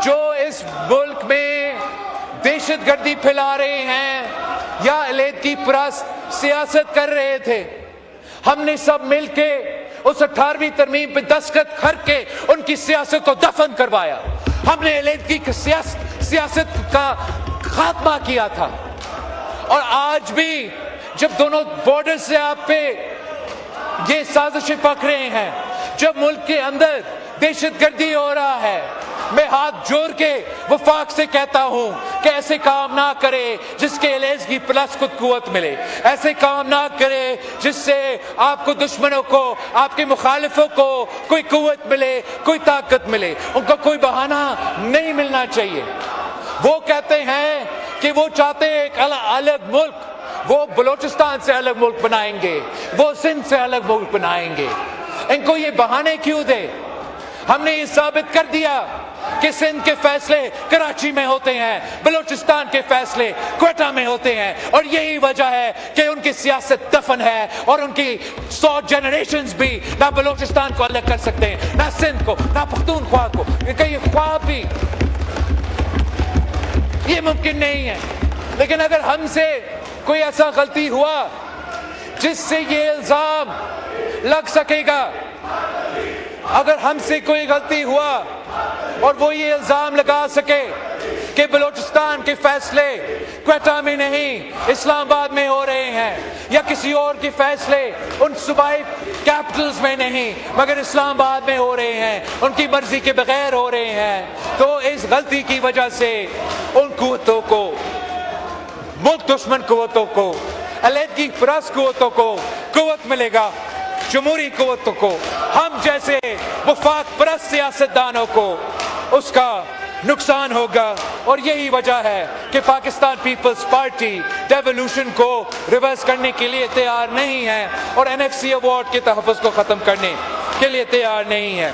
جو اس ملک میں دہشت گردی پھیلا رہے ہیں یا علیحدگی پرست سیاست کر رہے تھے، ہم نے سب مل کے اس 18ویں ترمیم پہ دستخط کر کے ان کی سیاست کو دفن کروایا. ہم نے علیحدگی کی سیاست کا خاتمہ کیا تھا. اور آج بھی جب دونوں بارڈر سے آپ پہ یہ سازشیں پک رہے ہیں، جب ملک کے اندر دہشت گردی ہو رہا ہے، میں ہاتھ جوڑ کے وفاق سے کہتا ہوں کہ ایسے کام نہ کرے جس کے علیحدگی پلس کو قوت ملے. ایسے کام نہ کرے جس سے آپ کو دشمنوں کو، آپ کے مخالفوں کو کوئی قوت ملے، کوئی طاقت ملے. ان کو کوئی بہانہ نہیں ملنا چاہیے. وہ کہتے ہیں کہ وہ چاہتے ہیں ایک الگ ملک، وہ بلوچستان سے الگ ملک بنائیں گے، وہ سندھ سے الگ ملک بنائیں گے. ان کو یہ بہانے کیوں دے؟ ہم نے یہ ثابت کر دیا کہ سندھ کے فیصلے کراچی میں ہوتے ہیں، بلوچستان کے فیصلے کوئٹہ میں ہوتے ہیں. اور یہی وجہ ہے کہ ان کی سیاست دفن ہے، اور ان کی 100 جنریشنز بھی نہ بلوچستان کو الگ کر سکتے ہیں، نہ سندھ کو، نہ پختونخوا کو. ان کا یہ خواب بھی یہ ممکن نہیں ہے. لیکن اگر ہم سے کوئی ایسا غلطی ہوا جس سے یہ الزام لگ سکے گا، اگر ہم سے کوئی غلطی ہوا اور وہ یہ الزام لگا سکے کہ بلوچستان کے فیصلے کوئٹہ میں نہیں اسلام آباد میں ہو رہے ہیں، یا کسی اور کے فیصلے ان صوبائی کیپٹلز میں نہیں مگر اسلام آباد میں ہو رہے ہیں، ان کی مرضی کے بغیر ہو رہے ہیں، تو اس غلطی کی وجہ سے ان قوتوں کو، ملک دشمن قوتوں کو، علیحدگی پرست قوتوں کو قوت ملے گا، جمہوری قوتوں کو، ہم جیسے وفاق پرست سیاستدانوں کو اس کا نقصان ہوگا. اور یہی وجہ ہے کہ پاکستان پیپلز پارٹی ڈیولوشن کو ریورس کرنے کے لیے تیار نہیں ہے، اور NFC ایوارڈ کے تحفظ کو ختم کرنے کے لیے تیار نہیں ہے.